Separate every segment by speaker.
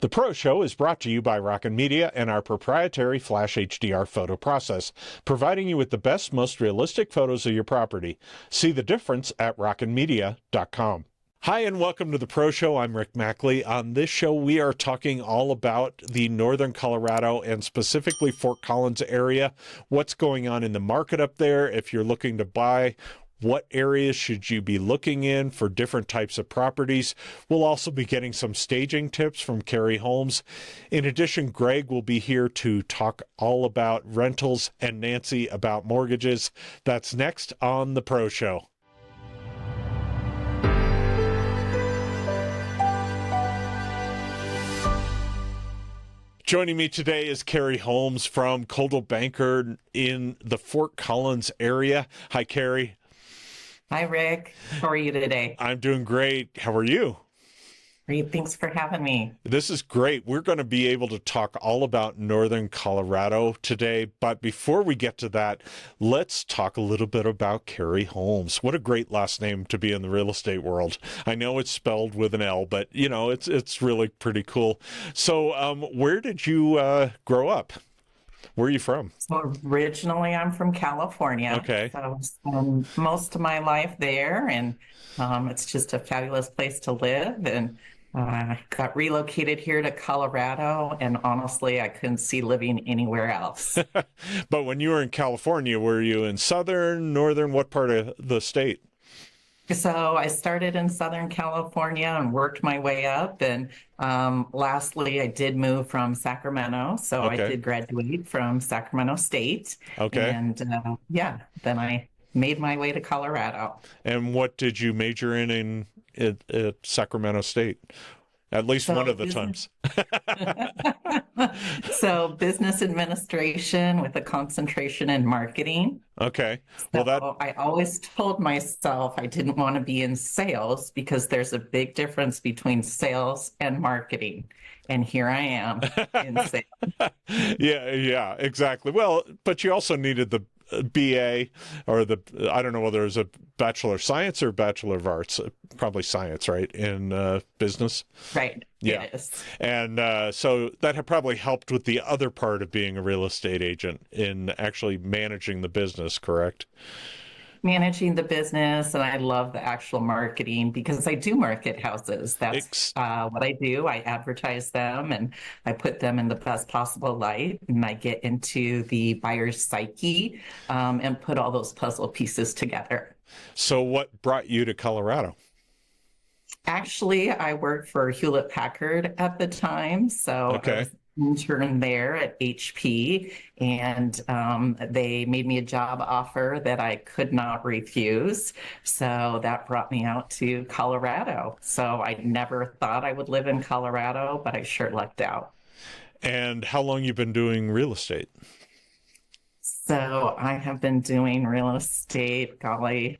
Speaker 1: The Pro Show is brought to you by Rockin' Media and our proprietary Flash HDR photo process, providing you with the best, most realistic photos of your property. See the difference at rockinmedia.com. Hi, and welcome to the Pro Show. I'm Rick Machle. On this show, we are talking all about the northern Colorado and specifically Fort Collins area, what's going on in the market up there. If you're looking to buy, what areas should you be looking in for different types of properties? We'll also be getting some staging tips from Carrie Holmes. In addition, Greg will be here to talk all about rentals and Nancy about mortgages. That's next on The Pro Show. Joining me today is Carrie Holmes from Coldwell Banker in the Fort Collins area. Hi, Carrie.
Speaker 2: Hi, Rick. How are you today?
Speaker 1: I'm doing great. How are you?
Speaker 2: Great. Thanks for having me.
Speaker 1: This is great. We're going to be able to talk all about northern Colorado today. But before we get to that, let's talk a little bit about Carrie Holmes. What a great last name to be in the real estate world. I know it's spelled with an L, but, you know, it's really pretty cool. So where did you grow up? Where are you from?
Speaker 2: So originally, I'm from California.
Speaker 1: Okay.
Speaker 2: So I spent most of my life there, and it's just a fabulous place to live. And got relocated here to Colorado, and honestly, I couldn't see living anywhere else.
Speaker 1: But when you were in California, were you in southern, northern, what part of the state?
Speaker 2: So I started in Southern California and worked my way up. And lastly, I did move from Sacramento. So I did graduate from Sacramento State.
Speaker 1: Okay.
Speaker 2: And then I made my way to Colorado.
Speaker 1: And what did you major in at Sacramento State? At least one of the times.
Speaker 2: So business administration with a concentration in marketing.
Speaker 1: Okay.
Speaker 2: Well, I always told myself I didn't want to be in sales because there's a big difference between sales and marketing. And here I am in sales.
Speaker 1: Yeah, exactly. Well, but you also needed the BA or I don't know whether it was a Bachelor of Science or Bachelor of Arts, probably Science, right, in business?
Speaker 2: Right.
Speaker 1: Yeah.
Speaker 2: It is.
Speaker 1: And so that had probably helped with the other part of being a real estate agent in actually managing the business, correct?
Speaker 2: Managing the business, and I love the actual marketing because I do market houses. That's what I do. I advertise them and I put them in the best possible light, and I get into the buyer's psyche and put all those puzzle pieces together.
Speaker 1: So what brought you to Colorado?
Speaker 2: Actually, I worked for Hewlett Packard at the time, so I was intern there at HP, and they made me a job offer that I could not refuse. So that brought me out to Colorado. So I never thought I would live in Colorado, but I sure lucked out.
Speaker 1: And how long you been doing real estate?
Speaker 2: So I have been doing real estate, golly,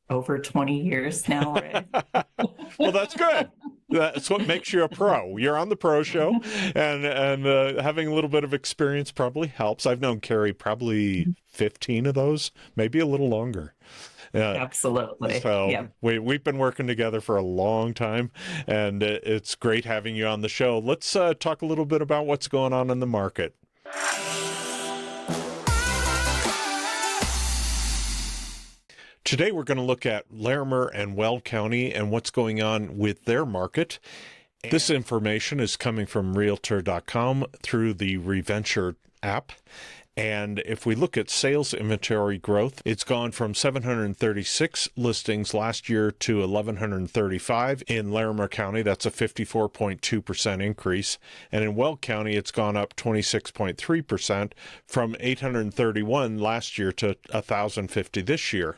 Speaker 2: over 20 years now, Rick.
Speaker 1: Well, that's good. That's what makes you a pro. You're on the Pro Show, and having a little bit of experience probably helps. I've known Carrie probably 15 of those, maybe a little longer.
Speaker 2: Absolutely.
Speaker 1: So
Speaker 2: yeah.
Speaker 1: we've been working together for a long time, and it's great having you on the show. Let's talk a little bit about what's going on in the market. Today, we're going to look at Larimer and Weld County and what's going on with their market. This information is coming from Realtor.com through the Reventure app. And if we look at sales inventory growth, it's gone from 736 listings last year to 1,135 in Larimer County. That's a 54.2% increase. And in Weld County, it's gone up 26.3% from 831 last year to 1,050 this year.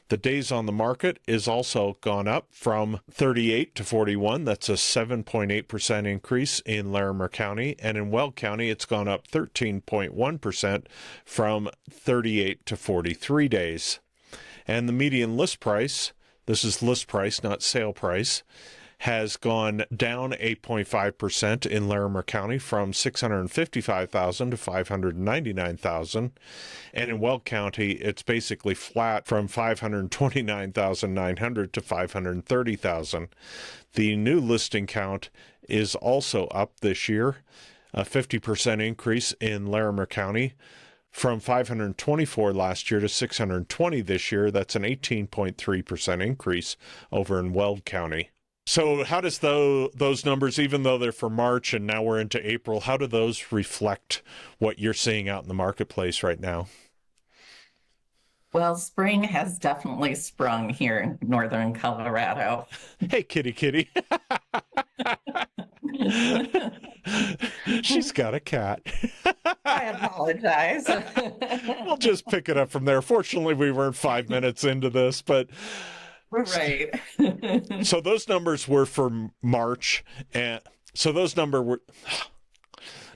Speaker 1: The days on the market is also gone up from 38 to 41. That's a 7.8% increase in Larimer County. And in Weld County, it's gone up 13.1% from 38 to 43 days. And the median list price, this is list price, not sale price, has gone down 8.5% in Larimer County from 655,000 to 599,000. And in Weld County, it's basically flat from 529,900 to 530,000. The new listing count is also up this year, a 50% increase in Larimer County from 524 last year to 620 this year. That's an 18.3% increase over in Weld County. So how does those numbers, even though they're for March and now we're into April, how do those reflect what you're seeing out in the marketplace right now?
Speaker 2: Well, spring has definitely sprung here in northern Colorado.
Speaker 1: Hey, kitty, kitty. She's got a cat.
Speaker 2: I apologize.
Speaker 1: I'll just pick it up from there. Fortunately, we weren't 5 minutes into this, but
Speaker 2: right.
Speaker 1: so those numbers were for March, and so those numbers were.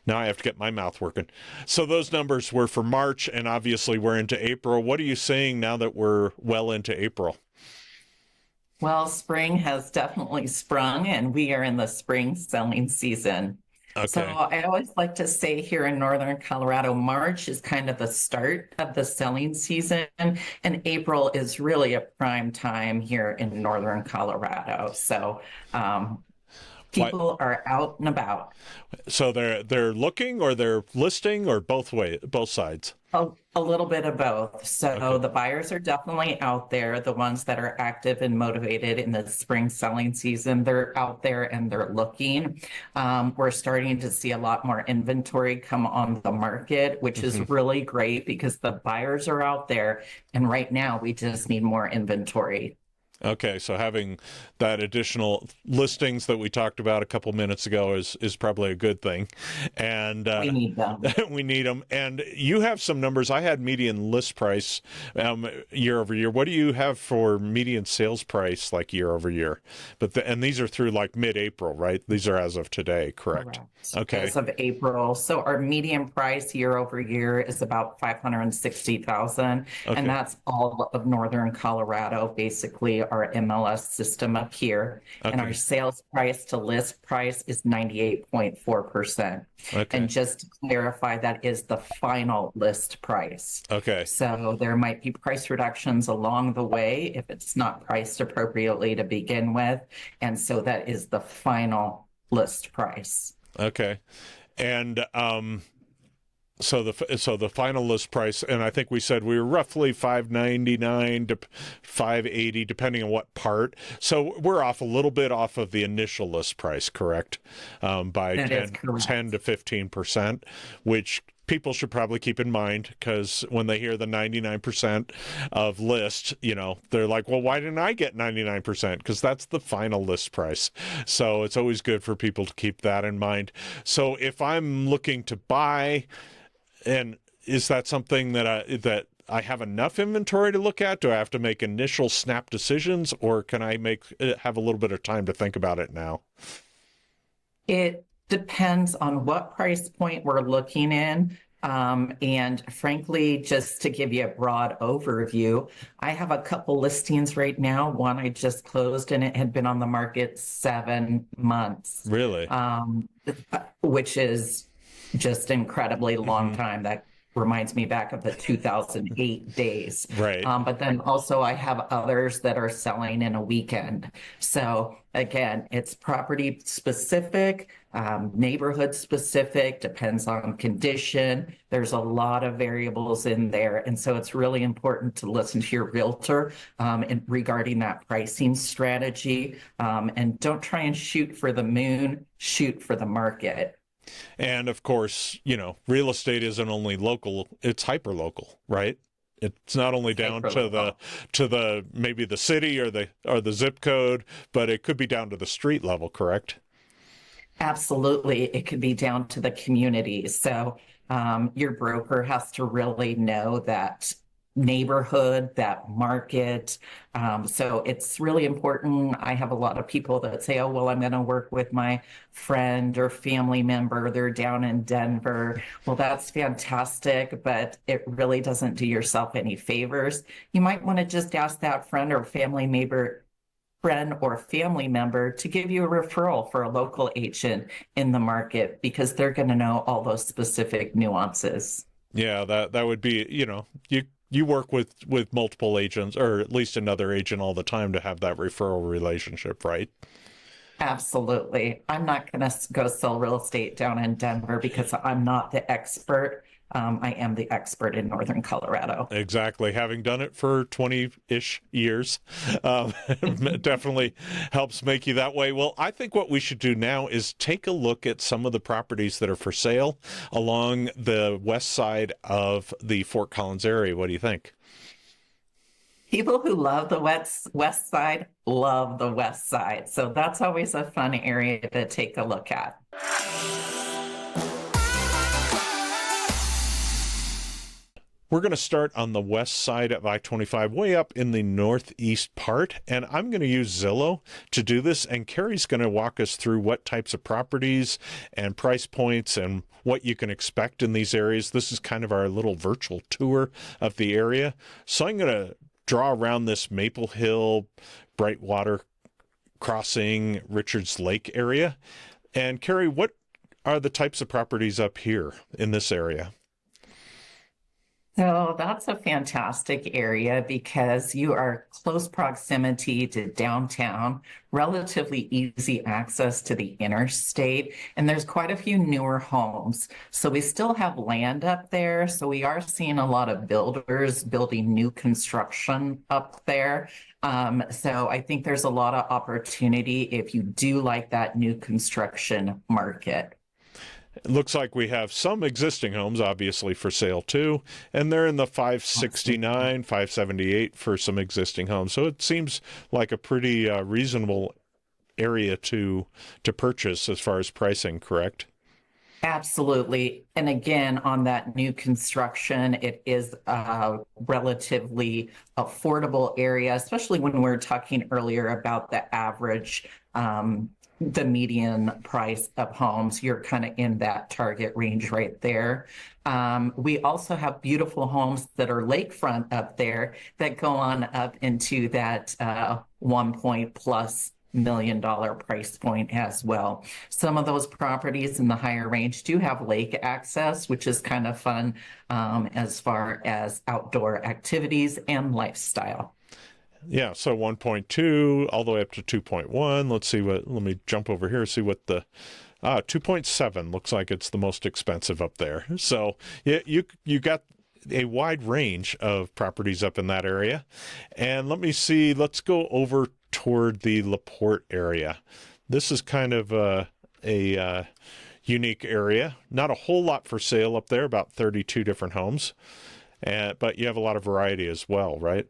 Speaker 1: Now I have to get my mouth working. So those numbers were for March, and obviously we're into April. What are you seeing now that we're well into April?
Speaker 2: Well, spring has definitely sprung, and we are in the spring selling season.
Speaker 1: Okay.
Speaker 2: So I always like to say here in northern Colorado, March is kind of the start of the selling season, and April is really a prime time here in northern Colorado. So people are out and about.
Speaker 1: So they're looking, or they're listing, or both sides?
Speaker 2: A little bit of both. So the buyers are definitely out there. The ones that are active and motivated in the spring selling season, they're out there and they're looking. We're starting to see a lot more inventory come on the market, which is really great because the buyers are out there. And right now we just need more inventory.
Speaker 1: Okay, so having that additional listings that we talked about a couple minutes ago is probably a good thing, and
Speaker 2: we need them.
Speaker 1: we need them. And you have some numbers. I had median list price year over year. What do you have for median sales price like year over year? And these are through like mid-April, right? These are as of today, correct? Okay.
Speaker 2: As of April. So our median price year over year is about 560,000, and that's all of northern Colorado, basically our MLS system up here. And our sales price to list price is 98.4%. And just to clarify, that is the final list price.
Speaker 1: Okay.
Speaker 2: So there might be price reductions along the way if it's not priced appropriately to begin with. And so that is the final list price.
Speaker 1: Okay. And so the final list price, and I think we said we were roughly $599 to $580, depending on what part. So we're off a little bit off of the initial list price, correct? By 10 to 15%, which people should probably keep in mind, because when they hear the 99% of list, they're like, well, why didn't I get 99%? Because that's the final list price. So it's always good for people to keep that in mind. So if I'm looking to buy, and is that something that I have enough inventory to look at? Do I have to make initial snap decisions, or can I have a little bit of time to think about it now?
Speaker 2: It depends on what price point we're looking in. And frankly, just to give you a broad overview, I have a couple listings right now. One I just closed, and it had been on the market 7 months.
Speaker 1: Really?
Speaker 2: Which is just incredibly long time. That reminds me back of the 2008 days.
Speaker 1: Right.
Speaker 2: But then also I have others that are selling in a weekend. So again, it's property specific, neighborhood specific, depends on condition. There's a lot of variables in there. And so it's really important to listen to your realtor regarding that pricing strategy. And don't try and shoot for the moon, shoot for the market.
Speaker 1: And of course, real estate isn't only local, it's hyper local, right? It's not only down to the maybe the city or the zip code, but it could be down to the street level, correct?
Speaker 2: Absolutely. It could be down to the community. So your broker has to really know that neighborhood, that market. So it's really important. I have a lot of people that say, oh, well, I'm going to work with my friend or family member. They're down in Denver. Well, that's fantastic, but it really doesn't do yourself any favors. You might want to just ask that friend or family member, friend or family member to give you a referral for a local agent in the market because they're going to know all those specific nuances.
Speaker 1: Yeah, that would be, you work with multiple agents, or at least another agent all the time, to have that referral relationship, right?
Speaker 2: Absolutely. I'm not going to go sell real estate down in Denver because I'm not the expert. I am the expert in Northern Colorado.
Speaker 1: Exactly. Having done it for 20-ish years, definitely helps make you that way. Well, I think what we should do now is take a look at some of the properties that are for sale along the west side of the Fort Collins area. What do you think?
Speaker 2: People who love the west side love the west side. So that's always a fun area to take a look at.
Speaker 1: We're going to start on the west side of I-25, way up in the northeast part, and I'm going to use Zillow to do this, and Carrie's going to walk us through what types of properties and price points and what you can expect in these areas. This is kind of our little virtual tour of the area. So I'm going to draw around this Maple Hill, Brightwater Crossing, Richards Lake area. And Carrie, what are the types of properties up here in this area?
Speaker 2: So that's a fantastic area because you are close proximity to downtown, relatively easy access to the interstate, and there's quite a few newer homes. So we still have land up there. So we are seeing a lot of builders building new construction up there. So I think there's a lot of opportunity if you do like that new construction market.
Speaker 1: It looks like we have some existing homes, obviously, for sale too, and they're in the 569, 578 for some existing homes. So it seems like a pretty reasonable area to purchase as far as pricing, correct?
Speaker 2: Absolutely. And again, on that new construction, it is a relatively affordable area, especially when we are talking earlier about the average the median price of homes. You're kind of in that target range right there. We also have beautiful homes that are lakefront up there that go on up into that 1+ million price point as well. Some of those properties in the higher range do have lake access, which is kind of fun as far as outdoor activities and lifestyle.
Speaker 1: Yeah, so 1.2 all the way up to 2.1. Let me jump over here, see what the 2.7 looks like. It's the most expensive up there. So yeah, you got a wide range of properties up in that area. And let's go over toward the LaPorte area. This is kind of a unique area. Not a whole lot for sale up there, about 32 different homes. But you have a lot of variety as well, right?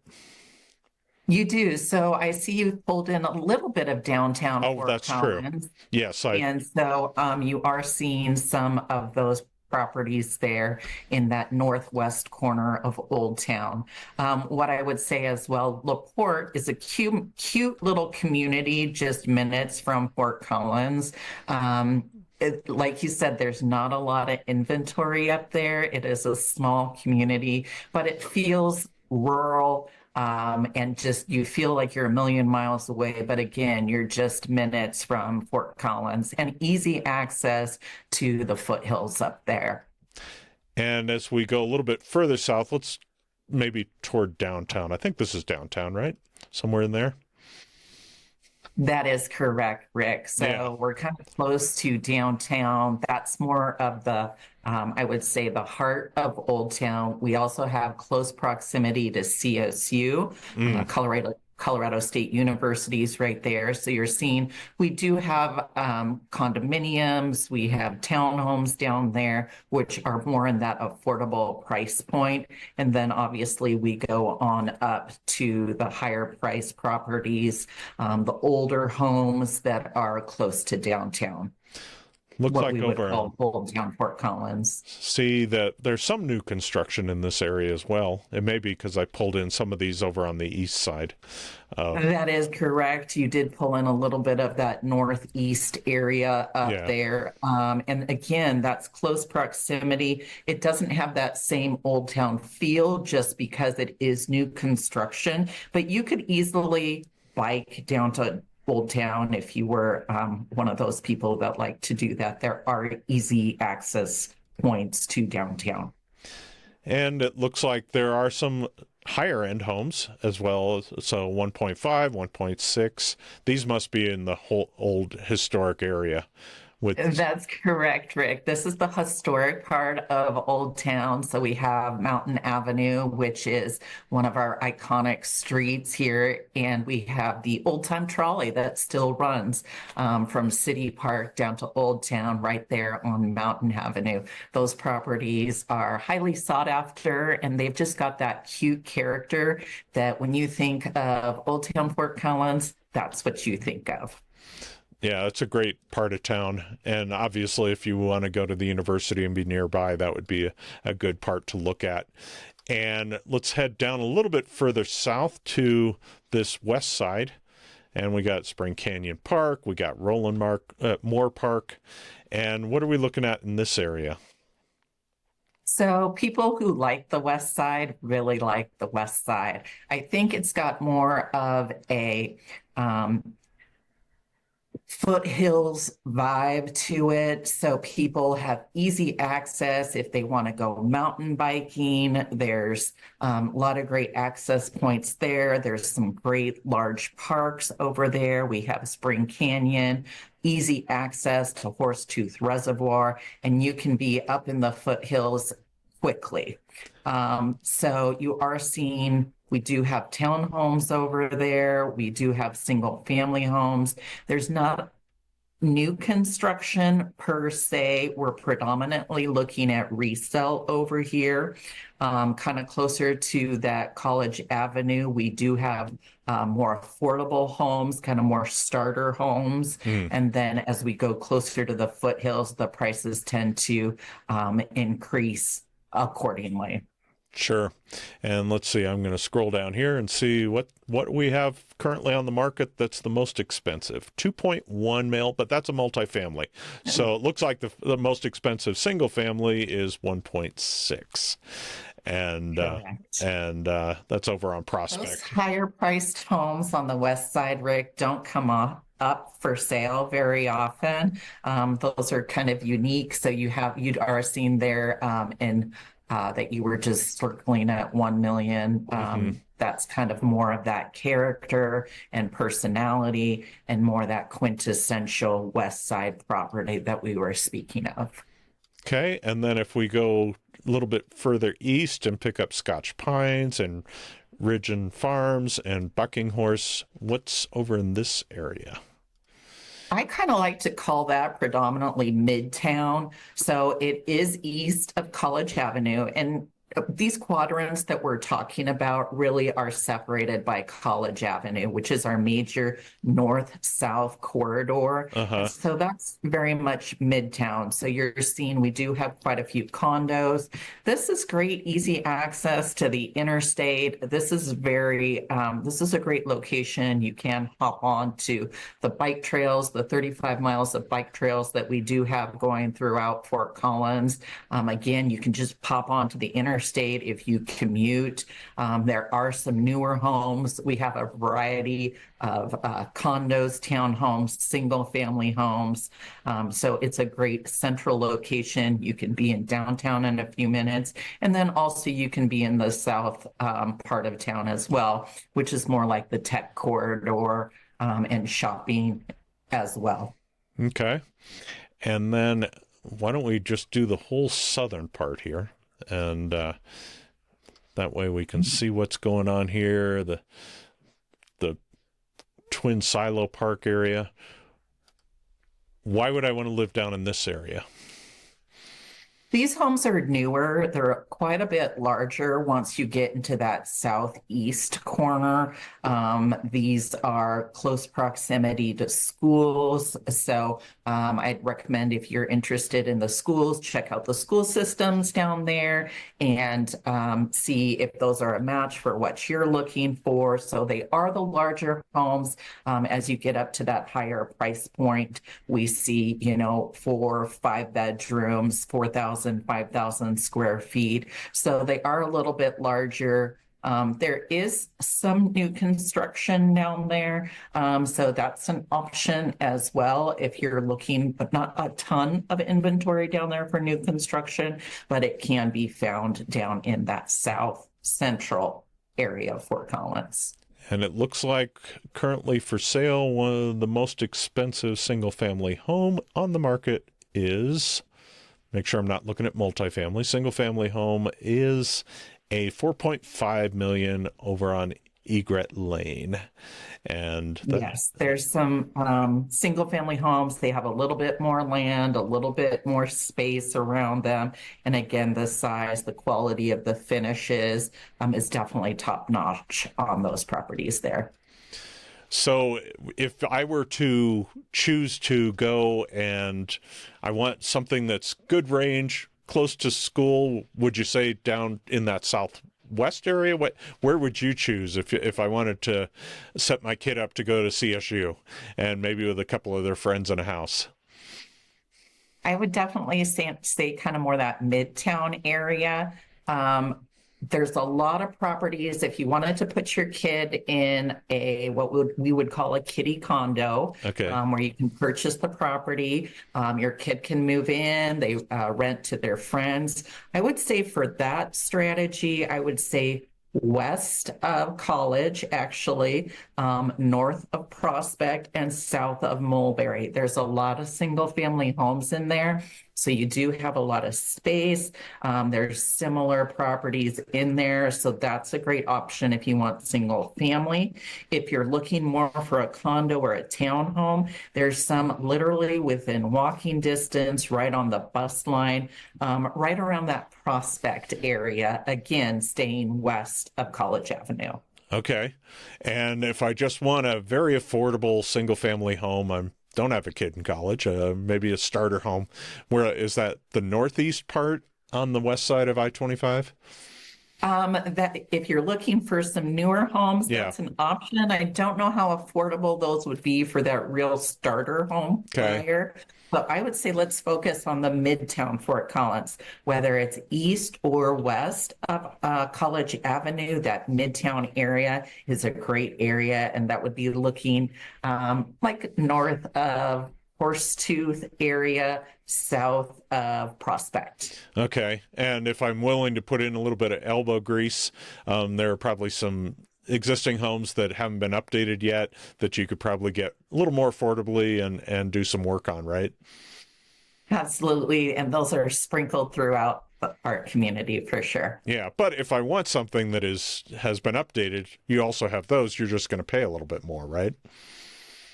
Speaker 2: You do. So I see you pulled in a little bit of downtown Fort
Speaker 1: that's
Speaker 2: Collins.
Speaker 1: True. Yes.
Speaker 2: And so you are seeing some of those properties there in that northwest corner of Old Town. What I would say as well, LaPorte is a cute little community just minutes from Fort Collins. Like you said, there's not a lot of inventory up there. It is a small community, but it feels rural. And just you feel like you're a million miles away, but again, you're just minutes from Fort Collins and easy access to the foothills up there.
Speaker 1: And as we go a little bit further south, let's maybe toward downtown. I think this is downtown, right? Somewhere in there.
Speaker 2: That is correct, Rick. So we're kind of close to downtown. That's more of the, I would say, the heart of Old Town. We also have close proximity to CSU, Colorado State Universities right there. So you're seeing, we do have condominiums, we have townhomes down there, which are more in that affordable price point. And then obviously we go on up to the higher price properties, the older homes that are close to downtown.
Speaker 1: Looks
Speaker 2: what
Speaker 1: like
Speaker 2: we would
Speaker 1: over
Speaker 2: call Old Town Fort Collins.
Speaker 1: See that there's some new construction in this area as well. It may be because I pulled in some of these over on the east side.
Speaker 2: That is correct. You did pull in a little bit of that northeast area up there. And again, that's close proximity. It doesn't have that same Old Town feel just because it is new construction, but you could easily bike down to Old Town, if you were one of those people that like to do that, there are easy access points to downtown.
Speaker 1: And it looks like there are some higher end homes as well. So 1.5, 1.6. These must be in the whole old historic area.
Speaker 2: That's correct, Rick. This is the historic part of Old Town. So we have Mountain Avenue, which is one of our iconic streets here. And we have the old time trolley that still runs from City Park down to Old Town right there on Mountain Avenue. Those properties are highly sought after, and they've just got that cute character that when you think of Old Town Fort Collins, that's what you think of.
Speaker 1: Yeah, it's a great part of town. And obviously, if you want to go to the university and be nearby, that would be a good part to look at. And let's head down a little bit further south to this west side. And we got Spring Canyon Park, we got Moore Park. And what are we looking at in this area?
Speaker 2: So people who like the West Side really like the West Side. I think it's got more of a foothills vibe to it. So people have easy access if they want to go mountain biking. There's a lot of great access points there. There's some great large parks over there. We have Spring Canyon, easy access to Horsetooth Reservoir, and you can be up in the foothills quickly. So you are seeing, we do have townhomes over there. We do have single family homes. There's not new construction per se. We're predominantly looking at resale over here, kind of closer to that College Avenue. We do have more affordable homes, kind of more starter homes. And then as we go closer to the foothills, the prices tend to increase accordingly.
Speaker 1: Sure. And let's see, I'm going to scroll down here and see what we have currently on the market that's the most expensive. 2.1 mil, but that's a multifamily. So it looks like the most expensive single family is 1.6. And that's over on Prospect.
Speaker 2: Those higher priced homes on the west side, Rick, don't come up for sale very often. Those are kind of unique. So you are seeing there in that you were just circling at 1 million. That's kind of more of that character and personality and more that quintessential West Side property that we were speaking of.
Speaker 1: Okay. And then if we go a little bit further east and pick up Scotch Pines and Ridgeon Farms and Bucking Horse, what's over in this area?
Speaker 2: I kind of like to call that predominantly Midtown. So it is east of College Avenue. And these quadrants that we're talking about really are separated by College Avenue, which is our major north-south corridor. So that's very much Midtown. So you're seeing we do have quite a few condos. This is great, easy access to the interstate. This is a great location. You can hop on to the bike trails, the 35 miles of bike trails that we do have going throughout Fort Collins. Again, you can just pop onto the interstate if you commute. There are some newer homes. We have a variety of condos, townhomes, single family homes. So it's a great central location. You can be in downtown in a few minutes. And then also you can be in the south part of town as well, which is more like the tech corridor and shopping as well.
Speaker 1: Okay. And then why don't we just do the whole southern part here? And that way we can see what's going on here, the Twin Silo Park area. Why would I want to live down in this area?
Speaker 2: These homes are newer. They're quite a bit larger once you get into that southeast corner. These are close proximity to schools. So I'd recommend if you're interested in the schools, check out the school systems down there and see if those are a match for what you're looking for. So they are the larger homes. As you get up to that higher price point, we see, 4, 5 bedrooms, 4,000, 5,000 square feet. So they are a little bit larger. There is some new construction down there, so that's an option as well if you're looking, but not a ton of inventory down there for new construction, but it can be found down in that south central area of Fort Collins.
Speaker 1: And it looks like currently for sale, one of the most expensive single-family home on the market is, make sure I'm not looking at multifamily, single-family home is a $4.5 million over on Egret Lane. And
Speaker 2: yes, there's some single family homes. They have a little bit more land, a little bit more space around them. And again, the size, the quality of the finishes is definitely top notch on those properties there.
Speaker 1: So if I were to choose to go and I want something that's good range, close to school, would you say down in that southwest area? Where would you choose if I wanted to set my kid up to go to CSU and maybe with a couple of their friends in a house?
Speaker 2: I would definitely say kind of more that midtown area. There's a lot of properties. If you wanted to put your kid in we would call a kiddie condo,
Speaker 1: okay,
Speaker 2: where you can purchase the property, your kid can move in, they rent to their friends. I would say for that strategy, I would say west of College, actually, north of Prospect and south of Mulberry. There's a lot of single family homes in there. So you do have a lot of space. There's similar properties in there. So that's a great option if you want single family. If you're looking more for a condo or a townhome, there's some literally within walking distance, right on the bus line, right around that Prospect area, again, staying west of College Avenue.
Speaker 1: Okay. And if I just want a very affordable single family home, I don't have a kid in college, maybe a starter home. Where is that, the northeast part on the west side of I-25?
Speaker 2: That if you're looking for some newer homes, that's an option. I don't know how affordable those would be for that real starter home buyer. But I would say let's focus on the midtown Fort Collins, whether it's east or west of College Avenue. That midtown area is a great area, and that would be looking like north of Horsetooth area, south of Prospect.
Speaker 1: Okay. And if I'm willing to put in a little bit of elbow grease, there are probably some existing homes that haven't been updated yet that you could probably get a little more affordably and do some work on, right?
Speaker 2: Absolutely. And those are sprinkled throughout our community for sure.
Speaker 1: Yeah. But if I want something that has been updated, you also have those. You're just going to pay a little bit more, right?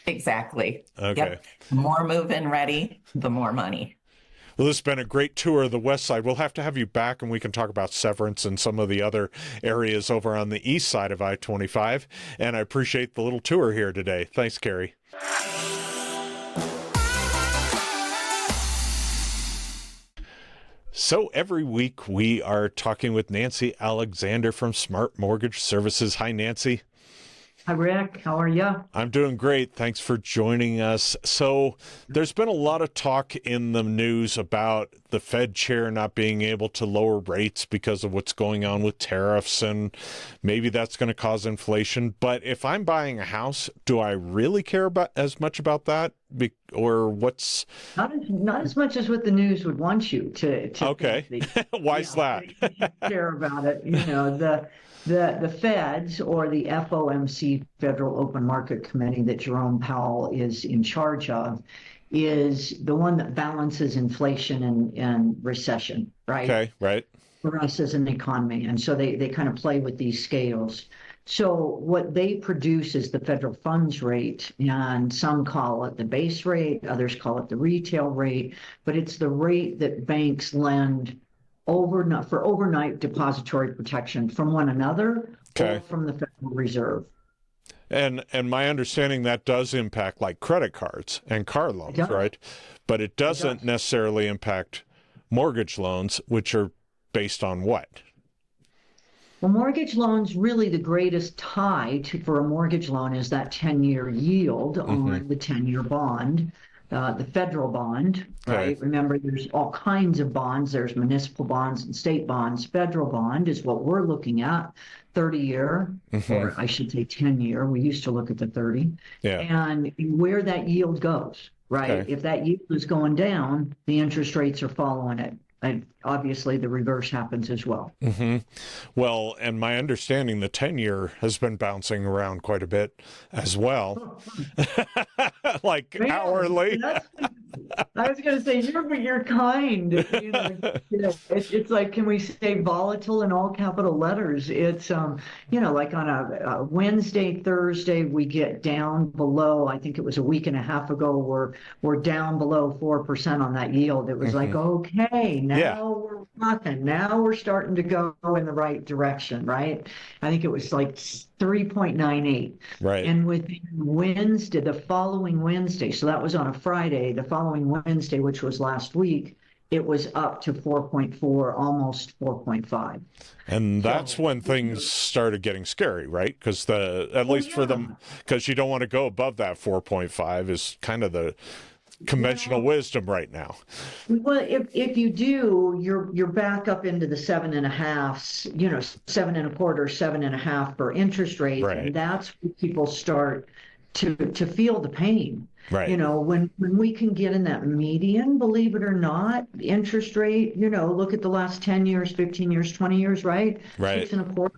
Speaker 2: Exactly.
Speaker 1: Okay.
Speaker 2: Yep. The more move-in ready, the more money.
Speaker 1: Well, this has been a great tour of the west side. We'll have to have you back and we can talk about Severance and some of the other areas over on the east side of I-25. And I appreciate the little tour here today. Thanks, Carrie. So every week we are talking with Nancy Alexander from Smart Mortgage Services. Hi, Nancy.
Speaker 3: Hi, Rick. How are you?
Speaker 1: I'm doing great. Thanks for joining us. So there's been a lot of talk in the news about the Fed chair not being able to lower rates because of what's going on with tariffs, and maybe that's going to cause inflation. But if I'm buying a house, do I really care about as much about that? Or what's
Speaker 3: not as much as what the news would want you to
Speaker 1: okay. Why's that?
Speaker 3: Care about it. You know, the Feds, or the FOMC, Federal Open Market Committee, that Jerome Powell is in charge of, is the one that balances inflation and recession, right?
Speaker 1: Okay, right.
Speaker 3: For us as an economy. And so they kind of play with these scales. So what they produce is the federal funds rate, and some call it the base rate, others call it the retail rate, but it's the rate that banks lend for overnight depository protection from one another, or from the Federal Reserve.
Speaker 1: And my understanding, that does impact like credit cards and car loans, right? But it doesn't necessarily impact mortgage loans, which are based on what?
Speaker 3: Well, mortgage loans, really the greatest tie for a mortgage loan is that 10-year yield on the 10-year bond. the federal bond, right?
Speaker 1: Okay.
Speaker 3: Remember, there's all kinds of bonds. There's municipal bonds and state bonds. Federal bond is what we're looking at, 30-year, or I should say 10-year. We used to look at the 30,
Speaker 1: Yeah.
Speaker 3: and where that yield goes, right?
Speaker 1: Okay.
Speaker 3: If that yield is going down, the interest rates are following it. And obviously, the reverse happens as well.
Speaker 1: Well, and my understanding, the 10-year has been bouncing around quite a bit as well, like
Speaker 3: Man,
Speaker 1: hourly.
Speaker 3: I was going to say, you're kind. It's like, can we say volatile in all capital letters? It's, like on a Wednesday, Thursday, we get down below, I think it was a week and a half ago, we're down below 4% on that yield. It was like, okay, now we're rocking. Now we're starting to go in the right direction, right? I think it was like 3.98.
Speaker 1: Right.
Speaker 3: And within Wednesday, the following Wednesday, so that was on a Friday, the following Wednesday, which was last week, it was up to 4.4, almost 4.5.
Speaker 1: And that's when things started getting scary, right? Because at least for them, because you don't want to go above that 4.5 is kind of the conventional wisdom right now.
Speaker 3: Well, if you do, you're back up into the 7.5s, 7.25, 7.5 for interest rates,
Speaker 1: Right.
Speaker 3: and that's when people start to feel the pain.
Speaker 1: Right.
Speaker 3: When we can get in that median, believe it or not, interest rate, look at the last 10 years, 15 years, 20 years, right?
Speaker 1: Right.
Speaker 3: 6.25,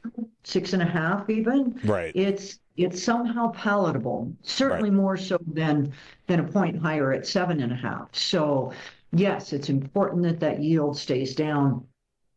Speaker 3: 6.5 even.
Speaker 1: Right.
Speaker 3: It's somehow palatable, certainly more so than a point higher at 7.5. So yes, it's important that yield stays down.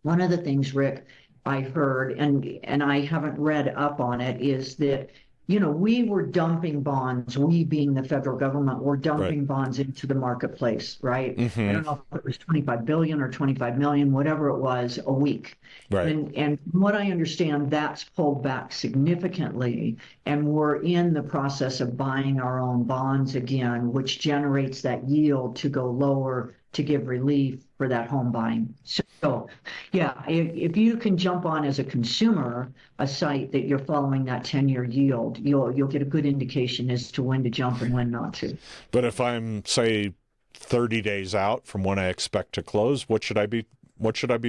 Speaker 3: One of the things, Rick, I heard, and I haven't read up on it, is that we were dumping bonds, we being the federal government, were dumping bonds into the marketplace, right? I don't know if it was 25 billion or 25 million, whatever it was, a week.
Speaker 1: Right.
Speaker 3: And from what I understand, that's pulled back significantly. And we're in the process of buying our own bonds again, which generates that yield to go lower to give relief for that home buying. So, yeah, if you can jump on as a consumer a site that you're following that 10-year yield, you'll get a good indication as to when to jump and when not to.
Speaker 1: But if I'm, say, 30 days out from when I expect to close, what should I be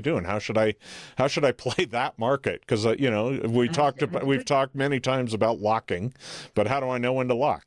Speaker 1: doing? How should I play that market? Because we've talked many times about locking, but how do I know when to lock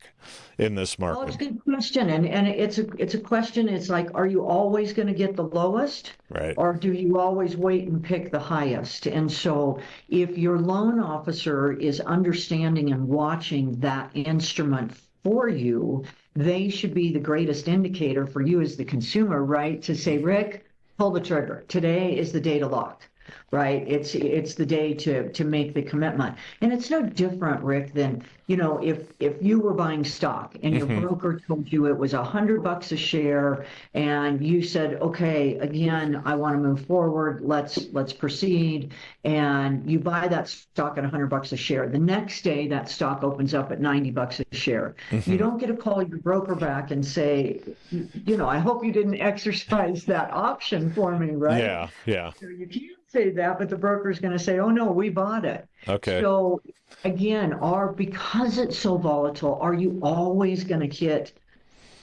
Speaker 1: in this market?
Speaker 3: Oh, it's a good question, and it's a question. It's like, are you always going to get the lowest,
Speaker 1: right,
Speaker 3: or do you always wait and pick the highest? And so, if your loan officer is understanding and watching that instrument for you, they should be the greatest indicator for you as the consumer, right? To say, Rick, pull the trigger. Today is the day to lock, right? It's the day to make the commitment. And it's no different, Rick, than, if you were buying stock and your broker told you it was $100 a share and you said, okay, again, I want to move forward. Let's proceed. And you buy that stock at $100 a share. The next day, that stock opens up at $90 a share. You don't get to call your broker back and say, I hope you didn't exercise that option for me, right?
Speaker 1: Yeah.
Speaker 3: So you can't say that, but the broker's going to say, oh no, we bought it.
Speaker 1: Okay.
Speaker 3: So again, because it's so volatile, are you always going to hit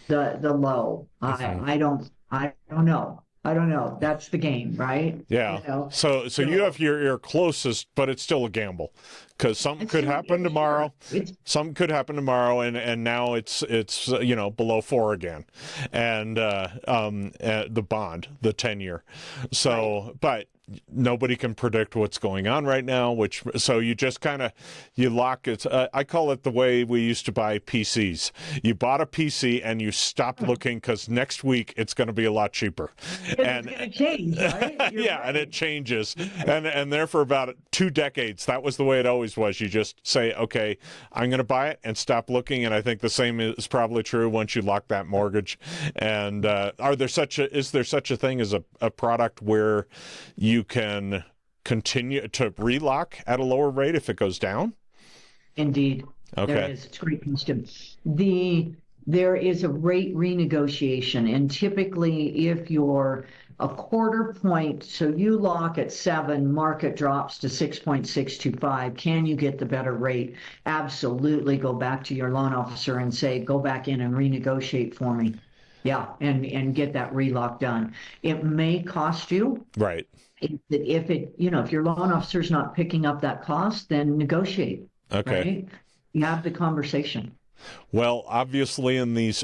Speaker 3: the low? I don't know. I don't know. That's the game, right?
Speaker 1: Yeah. So you have your closest, but it's still a gamble because something could happen tomorrow. Something could happen tomorrow, and now it's below 4 again, and the bond, the 10-year. So, but nobody can predict what's going on right now, so you just you lock it. I call it the way we used to buy PCs. You bought a PC and you stopped looking because next week it's going to be a lot cheaper. And
Speaker 3: it's going to change, right?
Speaker 1: right. And it changes. And there for about 2 decades, that was the way it always was. You just say, okay, I'm going to buy it and stop looking. And I think the same is probably true once you lock that mortgage. And is there such a thing as a product where you can continue to relock at a lower rate if it goes down?
Speaker 3: Indeed.
Speaker 1: Okay.
Speaker 3: There is. It's a great question. There is a rate renegotiation, and typically if you're a quarter point, so you lock at 7, market drops to 6.625, can you get the better rate? Absolutely. Go back to your loan officer and say, go back in and renegotiate for me. Yeah, and get that relock done. It may cost you.
Speaker 1: Right.
Speaker 3: If your loan officer's not picking up that cost, then negotiate,
Speaker 1: Okay.
Speaker 3: right? You have the conversation.
Speaker 1: Well, obviously, in these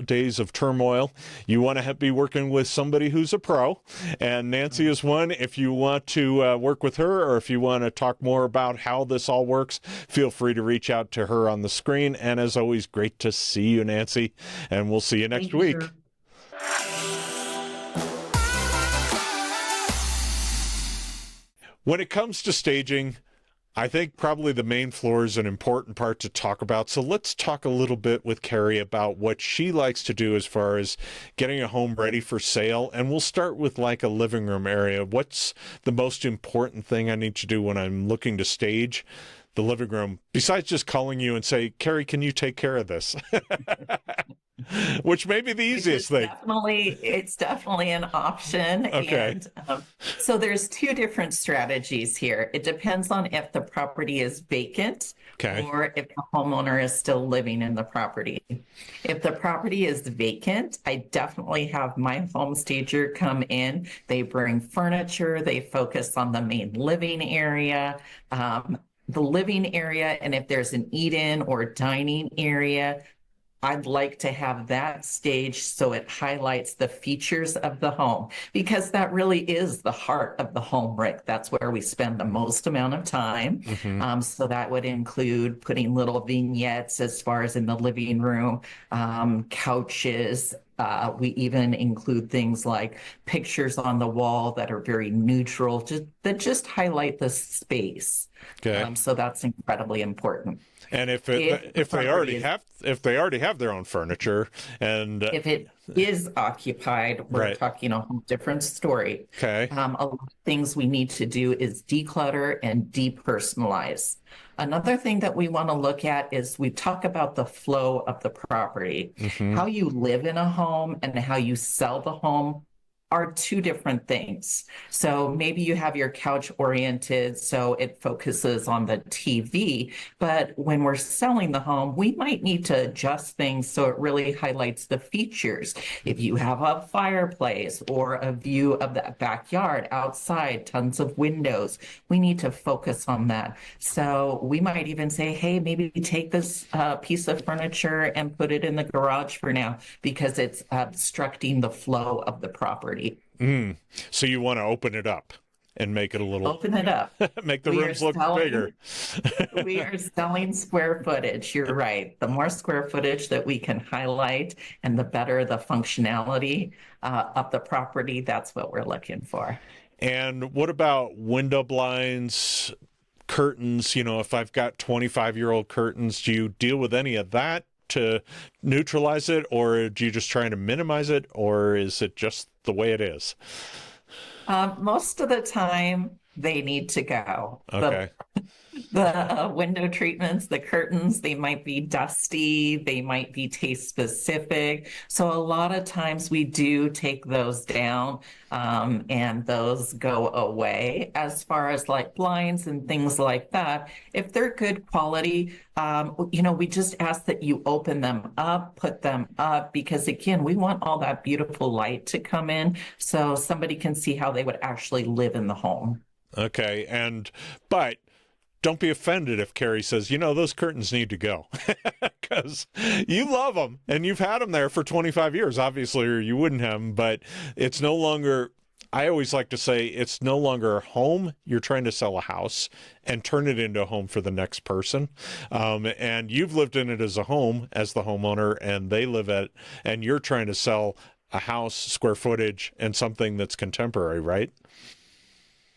Speaker 1: days of turmoil, you want to be working with somebody who's a pro, and Nancy is one. If you want to work with her, or if you want to talk more about how this all works, feel free to reach out to her on the screen. And as always, great to see you, Nancy, and we'll see you next week.
Speaker 3: Sir.
Speaker 1: When it comes to staging, I think probably the main floor is an important part to talk about. So let's talk a little bit with Carrie about what she likes to do as far as getting a home ready for sale. And we'll start with like a living room area. What's the most important thing I need to do when I'm looking to stage the living room, besides just calling you and say, Carrie, can you take care of this? Which may be the easiest thing.
Speaker 2: It's definitely an option.
Speaker 1: Okay.
Speaker 2: And so there's two different strategies here. It depends on if the property is vacant or if the homeowner is still living in the property. If the property is vacant, I definitely have my home stager come in. They bring furniture. They focus on the main living area. The living area, and if there's an eat-in or dining area, I'd like to have that staged so it highlights the features of the home, because that really is the heart of the home, Rick. That's where we spend the most amount of time. So that would include putting little vignettes as far as in the living room, couches. We even include things like pictures on the wall that are very neutral, that just highlight the space.
Speaker 1: Okay.
Speaker 2: So that's incredibly important.
Speaker 1: And if they already have their own furniture, and
Speaker 2: if it is occupied, we're talking a whole different story.
Speaker 1: Okay.
Speaker 2: A lot of things we need to do is declutter and depersonalize. Another thing that we want to look at is we talk about the flow of the property. How you live in a home and how you sell the home are two different things. So maybe you have your couch oriented, so it focuses on the TV, but when we're selling the home, we might need to adjust things so it really highlights the features. If you have a fireplace or a view of the backyard outside, tons of windows, we need to focus on that. So we might even say, hey, maybe take this piece of furniture and put it in the garage for now because it's obstructing the flow of the property.
Speaker 1: So you want to open it up and make it a little...
Speaker 2: Open it up.
Speaker 1: Make the rooms look bigger.
Speaker 2: We are selling square footage. You're right. The more square footage that we can highlight and the better the functionality of the property, that's what we're looking for.
Speaker 1: And what about window blinds, curtains? You know, if I've got 25-year-old curtains, do you deal with any of that to neutralize it, or do you just try to minimize it, or is it just the way it is?
Speaker 2: Most of the time, they need to go.
Speaker 1: Okay.
Speaker 2: The window treatments, the curtains, they might be dusty, they might be taste specific. So a lot of times we do take those down and those go away. As far as like blinds and things like that, if they're good quality, we just ask that you open them up, put them up, because again, we want all that beautiful light to come in so somebody can see how they would actually live in the home.
Speaker 1: Okay. But don't be offended if Carrie says, those curtains need to go, because you love them and you've had them there for 25 years, obviously, or you wouldn't have them, but it's no longer, I always like to say, it's no longer a home. You're trying to sell a house and turn it into a home for the next person. And you've lived in it as a home, as the homeowner, and they live at, and you're trying to sell a house, square footage, and something that's contemporary, right?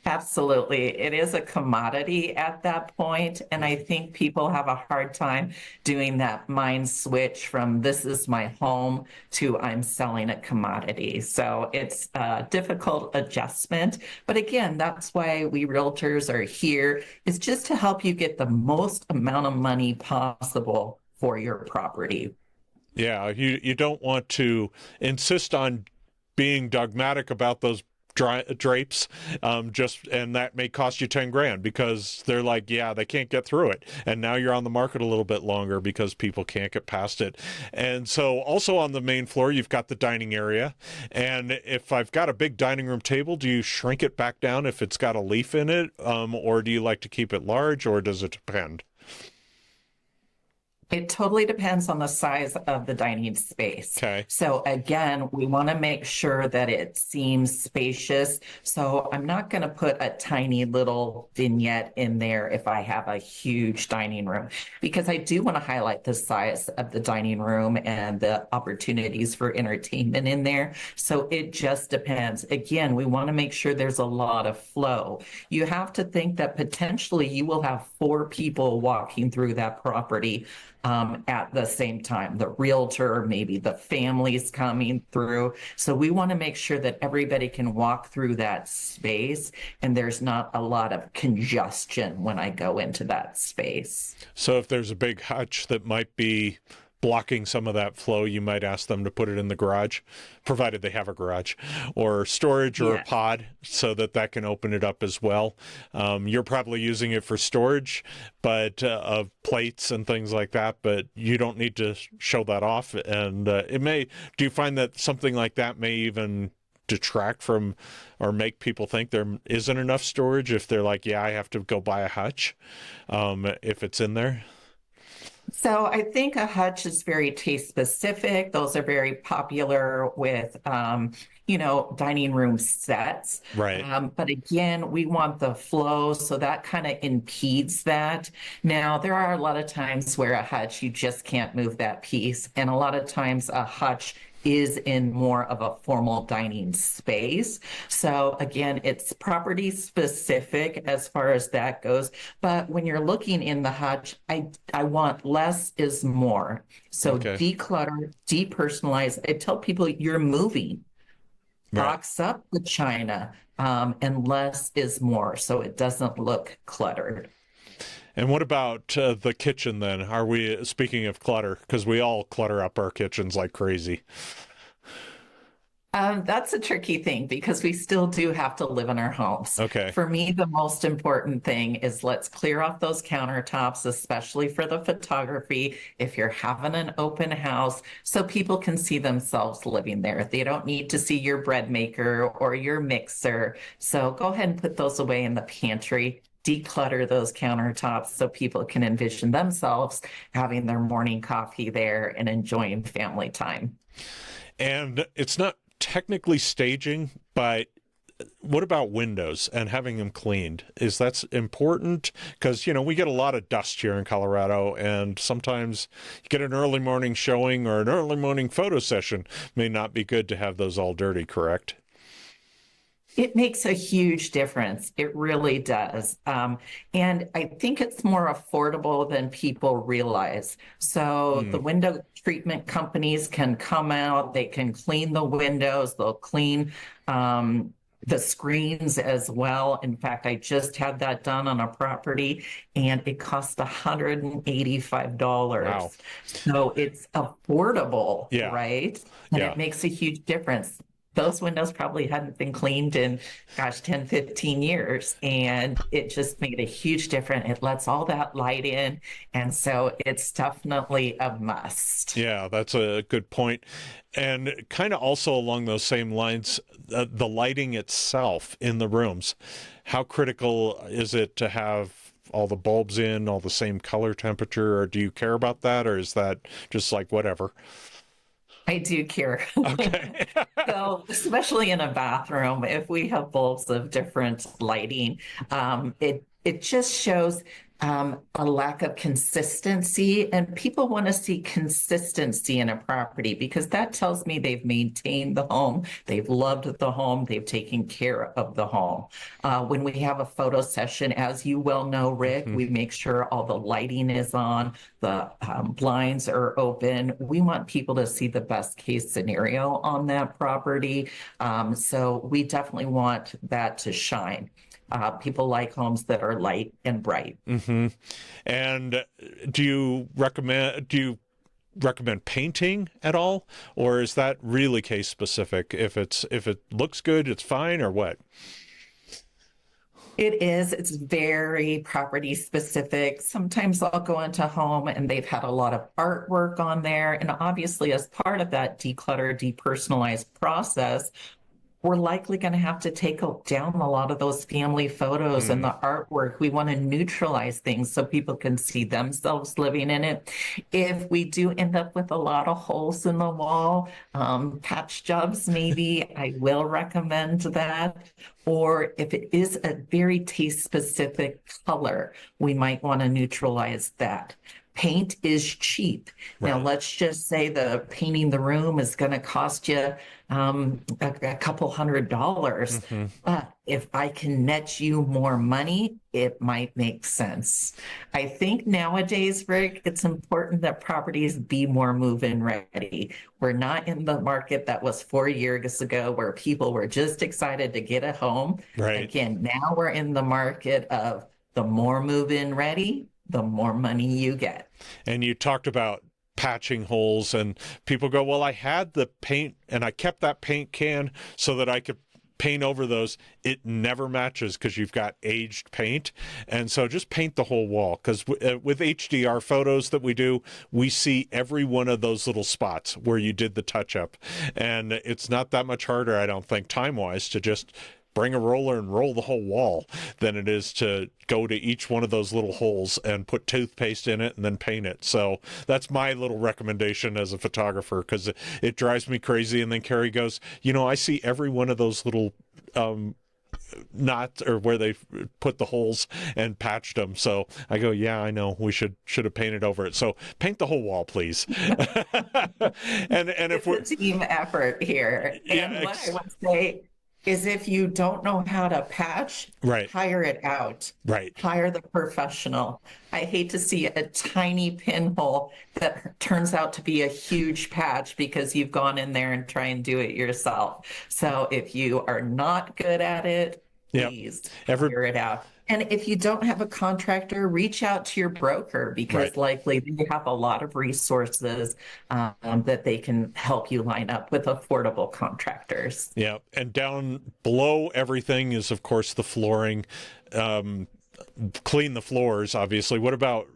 Speaker 2: Absolutely. It is a commodity at that point. And I think people have a hard time doing that mind switch from this is my home to I'm selling a commodity. So it's a difficult adjustment. But again, that's why we realtors are here, is just to help you get the most amount of money possible for your property.
Speaker 1: Yeah, you don't want to insist on being dogmatic about those drapes, and that may cost you 10 grand because they're like, yeah, they can't get through it. And now you're on the market a little bit longer because people can't get past it. And so also on the main floor, you've got the dining area. And if I've got a big dining room table, do you shrink it back down if it's got a leaf in it? Or do you like to keep it large, or does it depend?
Speaker 2: It totally depends on the size of the dining space.
Speaker 1: Okay.
Speaker 2: So again, we want to make sure that it seems spacious. So I'm not going to put a tiny little vignette in there if I have a huge dining room, because I do want to highlight the size of the dining room and the opportunities for entertainment in there. So it just depends. Again, we want to make sure there's a lot of flow. You have to think that potentially you will have 4 people walking through that property at the same time, the realtor, maybe the families coming through. So we want to make sure that everybody can walk through that space and there's not a lot of congestion when I go into that space.
Speaker 1: So if there's a big hutch that might be blocking some of that flow, you might ask them to put it in the garage, provided they have a garage, or storage, or a pod, so that can open it up as well. You're probably using it for storage, but of plates and things like that, but you don't need to show that off. And do you find that something like that may even detract from or make people think there isn't enough storage if they're like, yeah, I have to go buy a hutch if it's in there?
Speaker 2: So I think a hutch is very taste specific. Those are very popular with, dining room sets.
Speaker 1: Right.
Speaker 2: But again, we want the flow, so that kind of impedes that. Now, there are a lot of times where a hutch, you just can't move that piece. And a lot of times a hutch is in more of a formal dining space. So again, it's property specific as far as that goes. But when you're looking in the hutch, I want less is more. So declutter, depersonalize. I tell people you're moving. Right. Box up the china, and less is more, so it doesn't look cluttered.
Speaker 1: And what about the kitchen then? Are we, speaking of clutter, because we all clutter up our kitchens like crazy?
Speaker 2: That's a tricky thing because we still do have to live in our homes.
Speaker 1: Okay.
Speaker 2: For me, the most important thing is let's clear off those countertops, especially for the photography, if you're having an open house, so people can see themselves living there. They don't need to see your bread maker or your mixer. So go ahead and put those away in the pantry. Declutter those countertops so people can envision themselves having their morning coffee there and enjoying family time.
Speaker 1: And it's not technically staging, but what about windows and having them cleaned? Is that important? Because, we get a lot of dust here in Colorado, and sometimes you get an early morning showing or an early morning photo session. May not be good to have those all dirty, correct?
Speaker 2: It makes a huge difference. It really does. And I think it's more affordable than people realize. So the window treatment companies can come out, they can clean the windows, they'll clean the screens as well. In fact, I just had that done on a property and it cost $185.
Speaker 1: Wow.
Speaker 2: So it's affordable, right? And it makes a huge difference. Those windows probably hadn't been cleaned in, 10, 15 years. And it just made a huge difference. It lets all that light in. And so it's definitely a must.
Speaker 1: Yeah, that's a good point. And kind of also along those same lines, the lighting itself in the rooms. How critical is it to have all the bulbs in, all the same color temperature? Or do you care about that? Or is that just like whatever?
Speaker 2: I do care.
Speaker 1: Okay.
Speaker 2: So, especially in a bathroom, if we have bulbs of different lighting, it just shows a lack of consistency, and people want to see consistency in a property because that tells me they've maintained the home, they've loved the home, they've taken care of the home. When we have a photo session, as you well know, Rick, we make sure all the lighting is on, the blinds are open. We want people to see the best case scenario on that property. So we definitely want that to shine. People like homes that are light and bright.
Speaker 1: And do you recommend painting at all, or is that really case specific? If it looks good, it's fine, or what?
Speaker 2: It is. It's very property specific. Sometimes I'll go into a home and they've had a lot of artwork on there. And obviously, as part of that declutter, depersonalized process, we're likely going to have to take down a lot of those family photos and the artwork. We want to neutralize things so people can see themselves living in it. If we do end up with a lot of holes in the wall, patch jobs, maybe I will recommend that. Or if it is a very taste specific color, we might want to neutralize that. Paint is cheap. Now, let's just say the painting the room is going to cost you a couple $100. But if I can net you more money, it might make sense. I think nowadays, Rick, it's important that properties be more move-in ready. We're not in the market that was 4 years ago where people were just excited to get a home.
Speaker 1: Right.
Speaker 2: Again, now we're in the market of the more move-in ready, the more money you get.
Speaker 1: And you talked about patching holes, and people go, well, I had the paint and I kept that paint can so that I could paint over those. It never matches because you've got aged paint. And so just paint the whole wall, because with HDR photos that we do, we see every one of those little spots where you did the touch up. And it's not that much harder, I don't think, time wise, to just bring a roller and roll the whole wall than it is to go to each one of those little holes and put toothpaste in it and then paint it. So that's my little recommendation as a photographer, because it drives me crazy. And then Carrie goes, I see every one of those little knots, or where they put the holes and patched them. So I go, yeah, I know, we should have painted over it. So paint the whole wall, please. and if we're
Speaker 2: a team effort here. And
Speaker 1: Yeah,
Speaker 2: what I would say is, if you don't know how to patch, hire it out. Hire the professional. I hate to see a tiny pinhole that turns out to be a huge patch because you've gone in there and try and do it yourself. So if you are not good at it, please figure it out. And if you don't have a contractor, reach out to your broker, because likely they have a lot of resources that they can help you line up with affordable contractors.
Speaker 1: Yeah. And down below everything is, of course, the flooring. Clean the floors, obviously. What about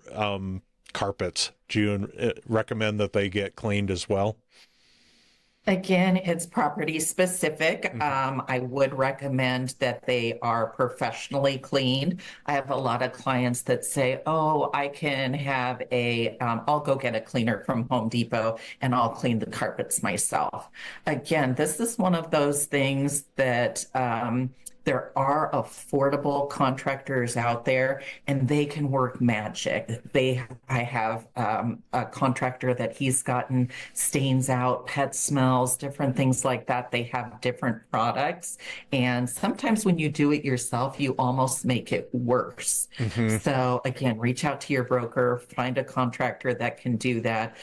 Speaker 1: carpets? Do you recommend that they get cleaned as well?
Speaker 2: Again, it's property specific. I would recommend that they are professionally cleaned. I have a lot of clients that say, oh, I can have I'll go get a cleaner from Home Depot and I'll clean the carpets myself. Again, this is one of those things that there are affordable contractors out there, and they can work magic. I have a contractor that he's gotten stains out, pet smells, different things like that. They have different products. And sometimes when you do it yourself, you almost make it worse. So again, reach out to your broker, find a contractor that can do that.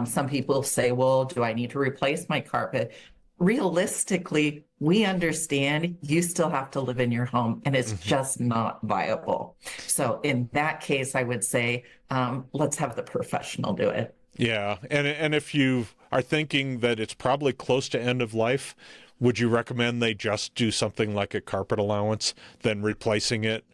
Speaker 2: Some people say, well, do I need to replace my carpet? Realistically, we understand you still have to live in your home, and it's just not viable. So in that case, I would say, let's have the professional do it.
Speaker 1: Yeah. And if you are thinking that it's probably close to end of life, would you recommend they just do something like a carpet allowance than replacing it?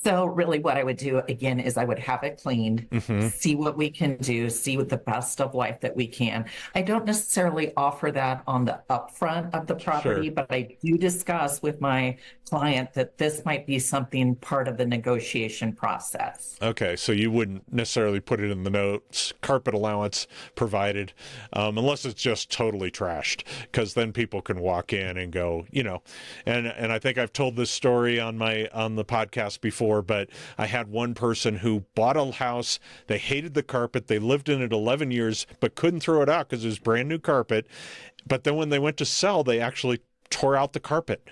Speaker 2: So really what I would do, again, is I would have it cleaned, see what we can do, see what the best of life that we can. I don't necessarily offer that on the upfront of the property, but I do discuss with my client that this might be something part of the negotiation process.
Speaker 1: Okay, so you wouldn't necessarily put it in the notes, carpet allowance provided, unless it's just totally trashed, because then people can walk in and go, and I think I've told this story on the podcast before, but I had one person who bought a house. They hated the carpet. They lived in it 11 years, but couldn't throw it out because it was brand new carpet. But then when they went to sell, they actually tore out the carpet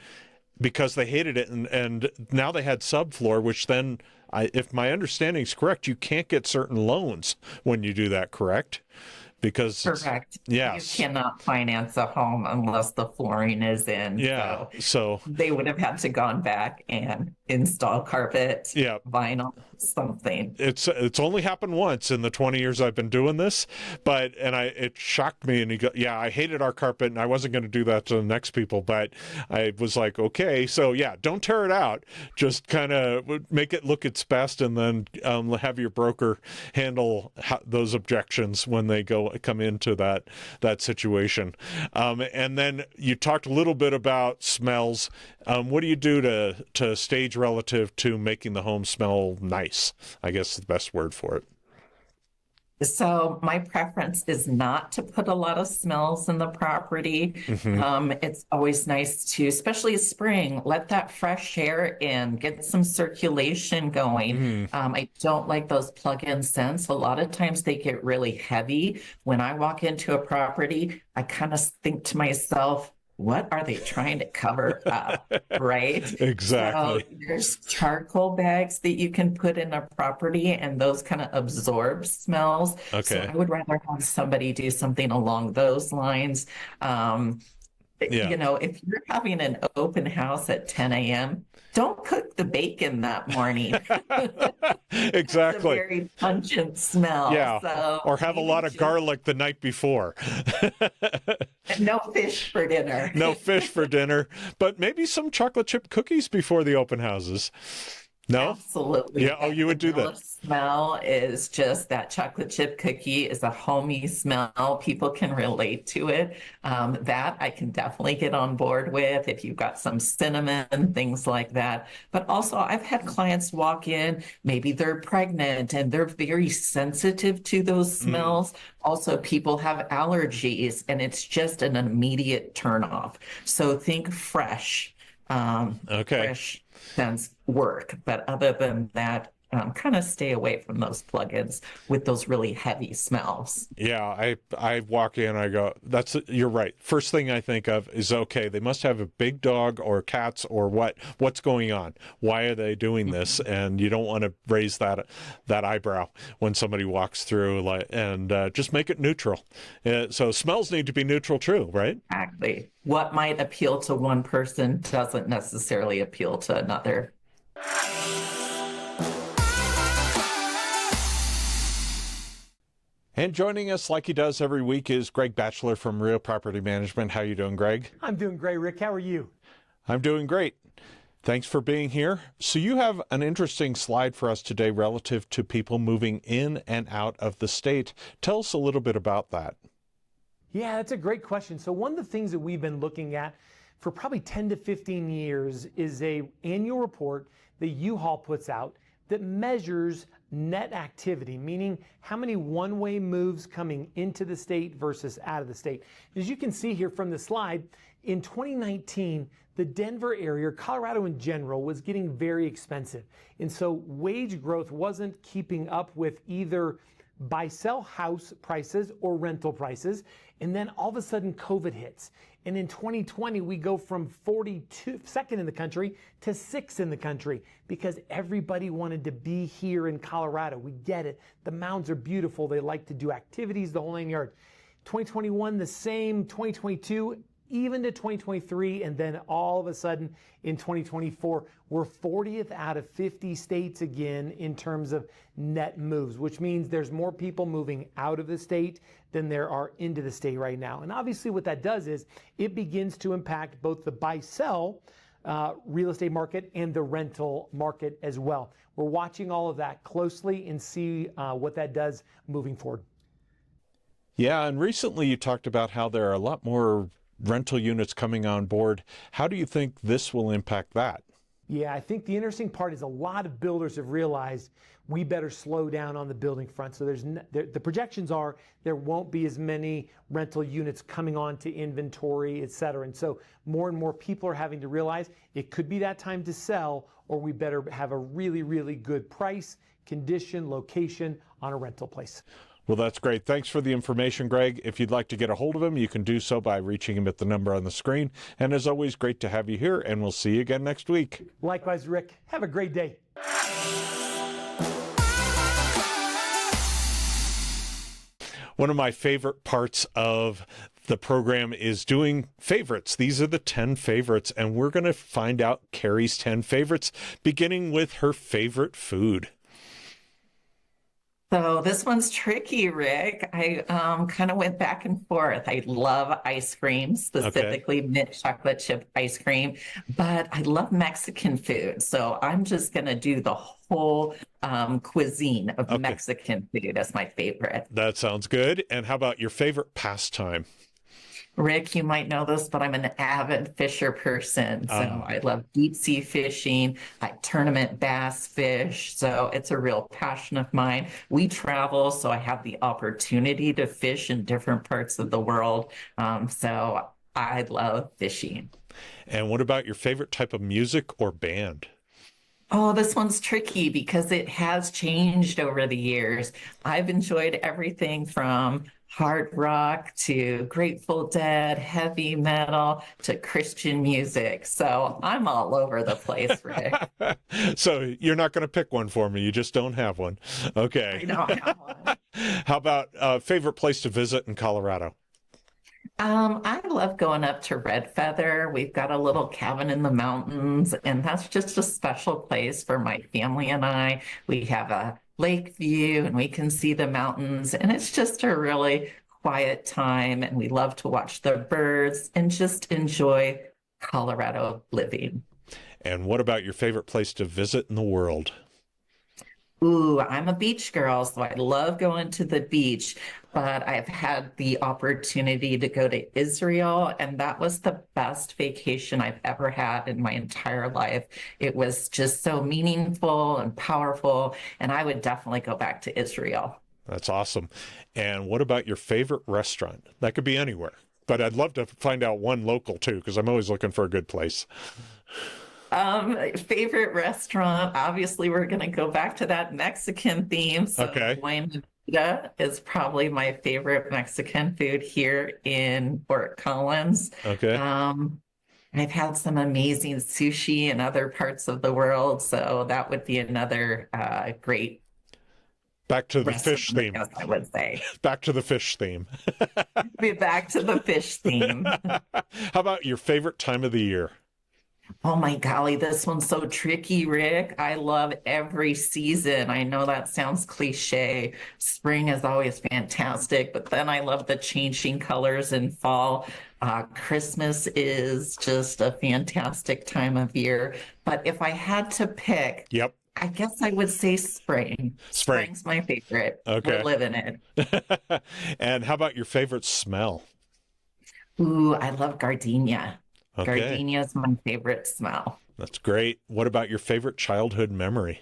Speaker 1: because they hated it. And now they had subfloor, which then, if my understanding is correct, you can't get certain loans when you do that, correct? because
Speaker 2: Correct.
Speaker 1: yes.
Speaker 2: You cannot finance a home unless the flooring is in.
Speaker 1: Yeah. So
Speaker 2: they would have had to gone back and install carpet,
Speaker 1: yeah.
Speaker 2: vinyl, something.
Speaker 1: It's only happened once in the 20 years I've been doing this, it shocked me. And I hated our carpet, and I wasn't going to do that to the next people, but I was like, okay, so yeah, don't tear it out. Just kind of make it look its best, and then have your broker handle those objections when they come into that situation. And then you talked a little bit about smells. What do you do to stage relative to making the home smell nice? I guess is the best word for it.
Speaker 2: So my preference is not to put a lot of smells in the property. It's always nice to, especially spring, let that fresh air in, get some circulation going. I don't like those plug-in scents. A lot of times they get really heavy. When I walk into a property, I kind of think to myself, what are they trying to cover up, right?
Speaker 1: Exactly.
Speaker 2: So there's charcoal bags that you can put in a property, and those kind of absorb smells.
Speaker 1: Okay.
Speaker 2: So I would rather have somebody do something along those lines. If you're having an open house at 10 a.m., don't cook the bacon that morning.
Speaker 1: Exactly.
Speaker 2: It's a very pungent smell.
Speaker 1: Yeah.
Speaker 2: So
Speaker 1: or have a lot of garlic the night before.
Speaker 2: No fish for dinner.
Speaker 1: No fish for dinner, but maybe some chocolate chip cookies before the open houses. No?
Speaker 2: Absolutely.
Speaker 1: Yeah. Oh, you would do that.
Speaker 2: Smell is just that chocolate chip cookie is a homey smell. People can relate to it. That I can definitely get on board with if you've got some cinnamon, things like that. But also I've had clients walk in, maybe they're pregnant and they're very sensitive to those smells. Also, people have allergies and it's just an immediate turnoff. So think fresh. Fresh scents work, but other than that, kind of stay away from those plugins with those really heavy smells.
Speaker 1: Yeah, I walk in, I go, you're right. First thing I think of is, okay, they must have a big dog or cats or what's going on? Why are they doing this? And you don't want to raise that eyebrow when somebody walks through, and just make it neutral. So smells need to be neutral too, right?
Speaker 2: Exactly. What might appeal to one person doesn't necessarily appeal to another.
Speaker 1: And joining us like he does every week is Greg Batchelor from Real Property Management. How you doing, Greg?
Speaker 4: I'm doing great, Rick. How are you?
Speaker 1: I'm doing great. Thanks for being here. So you have an interesting slide for us today relative to people moving in and out of the state. Tell us a little bit about that.
Speaker 4: Yeah, that's a great question. So one of the things that we've been looking at for probably 10 to 15 years is an annual report that U-Haul puts out that measures net activity, meaning how many one-way moves coming into the state versus out of the state. As you can see here from the slide, in 2019, the Denver area, Colorado in general, was getting very expensive. And so wage growth wasn't keeping up with either buy-sell house prices or rental prices. And then all of a sudden COVID hits. And in 2020, we go from 42nd in the country to 6th in the country because everybody wanted to be here in Colorado. We get it. The mountains are beautiful. They like to do activities, the whole 9 yards. 2021, the same. 2022, even to 2023. And then all of a sudden in 2024, we're 40th out of 50 states again in terms of net moves, which means there's more people moving out of the state than there are into the state right now. And obviously what that does is it begins to impact both the buy-sell real estate market and the rental market as well. We're watching all of that closely and see what that does moving forward.
Speaker 1: Yeah, and recently you talked about how there are a lot more rental units coming on board. How do you think this will impact that?
Speaker 4: Yeah, I think the interesting part is a lot of builders have realized we better slow down on the building front. So the projections are there won't be as many rental units coming onto inventory, et cetera. And so more and more people are having to realize it could be that time to sell, or we better have a really, really good price, condition, location on a rental place.
Speaker 1: Well, that's great. Thanks for the information, Greg. If you'd like to get a hold of him, you can do so by reaching him at the number on the screen. And as always, great to have you here, and we'll see you again next week.
Speaker 4: Likewise, Rick. Have a great day.
Speaker 1: One of my favorite parts of the program is doing favorites. These are the 10 favorites, and we're going to find out Carrie's 10 favorites, beginning with her favorite food.
Speaker 2: So this one's tricky, Rick. I kind of went back and forth. I love ice cream, specifically mint chocolate chip ice cream, but I love Mexican food. So I'm just going to do the whole cuisine of Mexican food as my favorite.
Speaker 1: That sounds good. And how about your favorite pastime?
Speaker 2: Rick, you might know this, but I'm an avid fisher person. So I love deep sea fishing. I tournament bass fish. So it's a real passion of mine. We travel, so I have the opportunity to fish in different parts of the world. So I love fishing.
Speaker 1: And what about your favorite type of music or band?
Speaker 2: Oh, this one's tricky because it has changed over the years. I've enjoyed everything from hard rock to Grateful Dead, heavy metal to Christian music. So I'm all over the place, Rick.
Speaker 1: So you're not going to pick one for me. You just don't have one. Okay.
Speaker 2: I don't have one.
Speaker 1: How about favorite place to visit in Colorado?
Speaker 2: I love going up to Red Feather. We've got a little cabin in the mountains, and that's just a special place for my family and I. We have a lake view and we can see the mountains, and it's just a really quiet time. And we love to watch the birds and just enjoy Colorado living.
Speaker 1: And what about your favorite place to visit in the world?
Speaker 2: Ooh, I'm a beach girl, so I love going to the beach, but I've had the opportunity to go to Israel, and that was the best vacation I've ever had in my entire life. It was just so meaningful and powerful, and I would definitely go back to Israel.
Speaker 1: That's awesome. And what about your favorite restaurant? That could be anywhere, but I'd love to find out one local too, because I'm always looking for a good place.
Speaker 2: Favorite restaurant, obviously we're going to go back to that Mexican theme. So Buena Vida is probably my favorite Mexican food here in Fort Collins. I've had some amazing sushi in other parts of the world, so that would be another great
Speaker 1: back to the fish theme.
Speaker 2: I would say.
Speaker 1: Back to the fish theme.
Speaker 2: Be back to the fish theme.
Speaker 1: How about your favorite time of the year?
Speaker 2: Oh my golly, this one's so tricky, Rick. I love every season. I know that sounds cliche. Spring is always fantastic, but then I love the changing colors in fall. Christmas is just a fantastic time of year. But if I had to pick, I guess I would say spring. Spring's my favorite. We're living it.
Speaker 1: And how about your favorite smell?
Speaker 2: Ooh, I love gardenia. Gardenia is my favorite smell.
Speaker 1: That's great. What about your favorite childhood memory?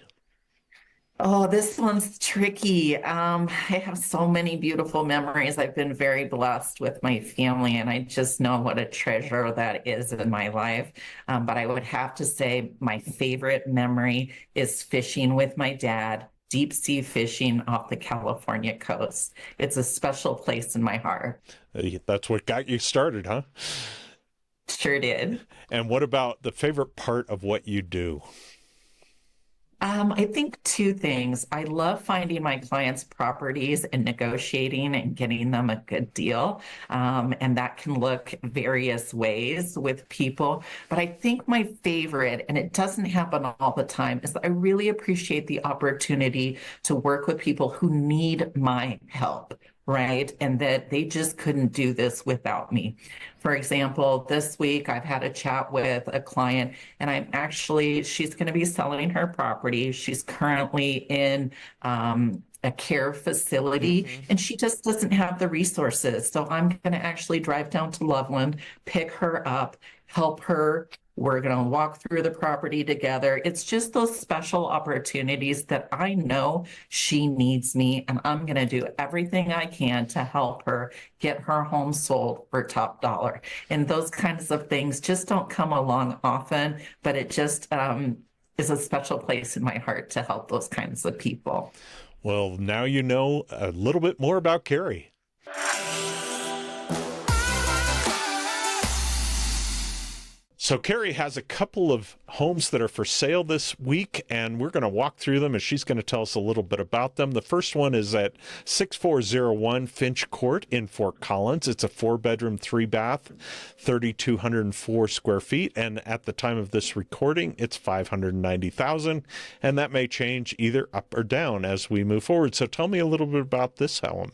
Speaker 2: Oh, this one's tricky. I have so many beautiful memories. I've been very blessed with my family, and I just know what a treasure that is in my life. But I would have to say my favorite memory is fishing with my dad, deep sea fishing off the California coast. It's a special place in my heart.
Speaker 1: That's what got you started, huh?
Speaker 2: Sure did.
Speaker 1: And what about the favorite part of what you do?
Speaker 2: I think two things. I love finding my clients' properties and negotiating and getting them a good deal. And that can look various ways with people. But I think my favorite, and it doesn't happen all the time, is that I really appreciate the opportunity to work with people who need my help. Right. And that they just couldn't do this without me. For example, this week I've had a chat with a client, and she's going to be selling her property. She's currently in a care facility, and she just doesn't have the resources. So I'm going to actually drive down to Loveland, pick her up, help her. We're going to walk through the property together. It's just those special opportunities that I know she needs me, and I'm going to do everything I can to help her get her home sold for top dollar. And those kinds of things just don't come along often, but it just is a special place in my heart to help those kinds of people.
Speaker 1: Well, now you know a little bit more about Carrie. So Carrie has a couple of homes that are for sale this week, and we're going to walk through them, and she's going to tell us a little bit about them. The first one is at 6401 Finch Court in Fort Collins. It's a 4-bedroom, 3-bath, 3,204 square feet, and at the time of this recording, it's $590,000, and that may change either up or down as we move forward. So tell me a little bit about this home.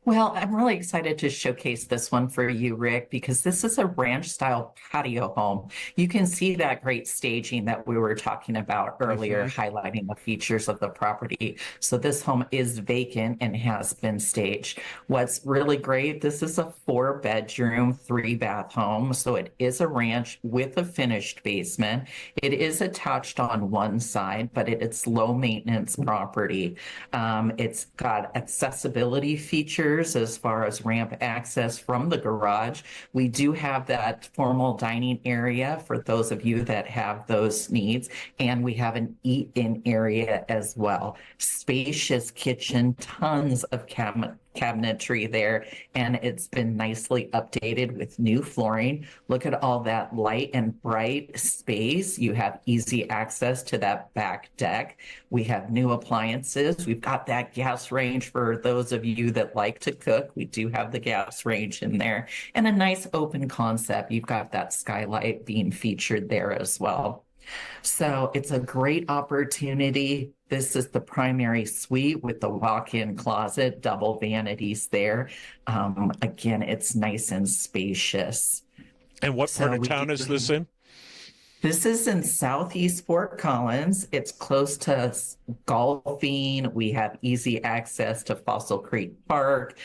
Speaker 2: Well, I'm really excited to showcase this one for you, Rick, because this is a ranch-style patio home. You can see that great staging that we were talking about earlier, highlighting the features of the property. So this home is vacant and has been staged. What's really great, this is a 4-bedroom, 3-bath home. So it is a ranch with a finished basement. It is attached on one side, but it's low-maintenance property. It's got accessibility features as far as ramp access from the garage. We do have that formal dining area for those of you that have those needs, and we have an eat-in area as well. Spacious kitchen, tons of cabinetry there, and it's been nicely updated with new flooring. Look at all that light and bright space. You have easy access to that back deck. We have new appliances. We've got that gas range for those of you that like to cook. We do have the gas range in there, and a nice open concept. You've got that skylight being featured there as well. So it's a great opportunity. This is the primary suite with the walk-in closet, double vanities there. Again, it's nice and spacious.
Speaker 1: And what part of town is this in?
Speaker 2: This is in Southeast Fort Collins. It's close to golfing. We have easy access to Fossil Creek Park.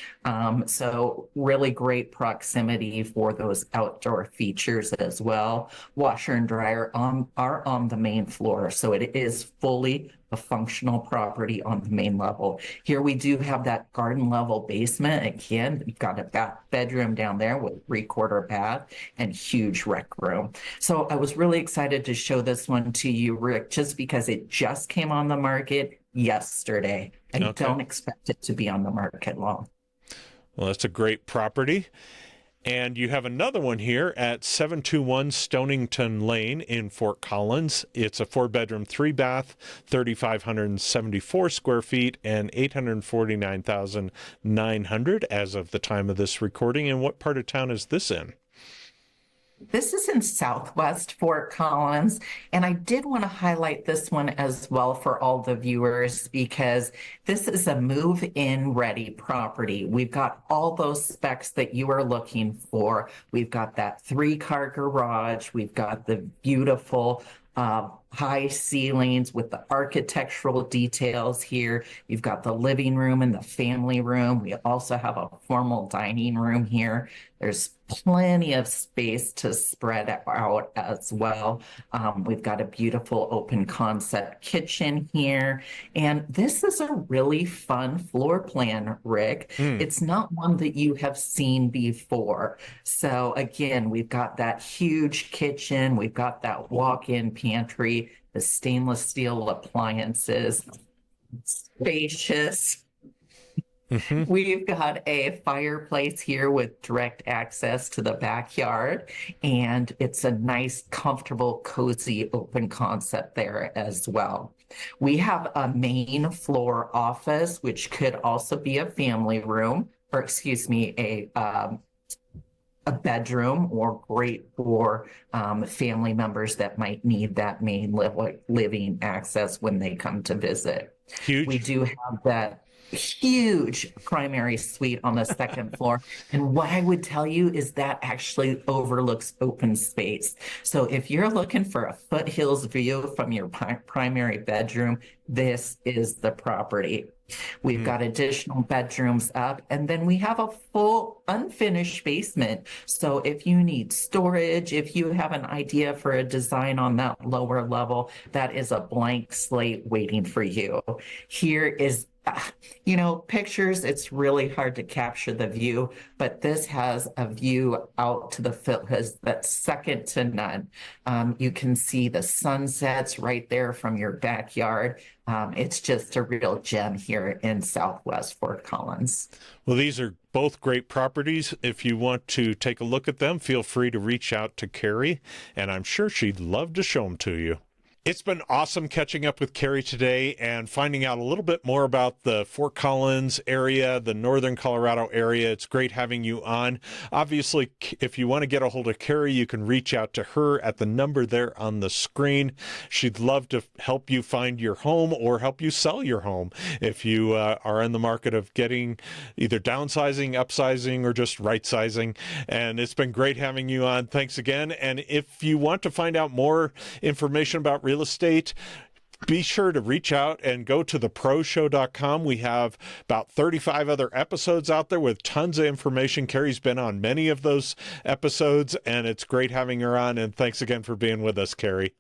Speaker 2: So really great proximity for those outdoor features as well. Washer and dryer are on the main floor. So it is fully a functional property on the main level. Here we do have that garden level basement. Again, you've got a bedroom down there with 3/4 bath and huge rec room. So I was really excited to show this one to you, Rick, just because it just came on the market yesterday. I don't expect it to be on the market long.
Speaker 1: Well, that's a great property. And you have another one here at 721 Stonington Lane in Fort Collins. It's a 4-bedroom, 3-bath, 3,574 square feet, and $849,900 as of the time of this recording. And what part of town is this in?
Speaker 2: This is in Southwest Fort Collins, and I did want to highlight this one as well for all the viewers because this is a move-in ready property. We've got all those specs that you are looking for. We've got that 3-car garage. We've got the beautiful high ceilings with the architectural details here. You've got the living room and the family room. We also have a formal dining room here. There's plenty of space to spread out as well. We've got a beautiful open concept kitchen here. And this is a really fun floor plan, Rick. It's not one that you have seen before. So again, we've got that huge kitchen. We've got that walk-in pantry, the stainless steel appliances, spacious. We've got a fireplace here with direct access to the backyard, and it's a nice, comfortable, cozy, open concept there as well. We have a main floor office, which could also be a family room, or excuse me, a bedroom, or great for family members that might need that main living access when they come to visit.
Speaker 1: Huge.
Speaker 2: We do have that huge primary suite on the second floor. And what I would tell you is that actually overlooks open space. So if you're looking for a foothills view from your primary bedroom, this is the property. We've got additional bedrooms up, and then we have a full unfinished basement. So if you need storage, if you have an idea for a design on that lower level, that is a blank slate waiting for you. Here is Pictures, it's really hard to capture the view, but this has a view out to the foothills that's second to none. You can see the sunsets right there from your backyard. It's just a real gem here in Southwest Fort Collins.
Speaker 1: Well, these are both great properties. If you want to take a look at them, feel free to reach out to Carrie, and I'm sure she'd love to show them to you. It's been awesome catching up with Carrie today and finding out a little bit more about the Fort Collins area, the northern Colorado area. It's great having you on. Obviously, if you want to get a hold of Carrie, you can reach out to her at the number there on the screen. She'd love to help you find your home or help you sell your home if you are in the market of getting either downsizing, upsizing, or just right-sizing. And it's been great having you on. Thanks again. And if you want to find out more information about real estate, be sure to reach out and go to theproshow.com. We have about 35 other episodes out there with tons of information. Carrie's been on many of those episodes, and it's great having her on. And thanks again for being with us, Carrie.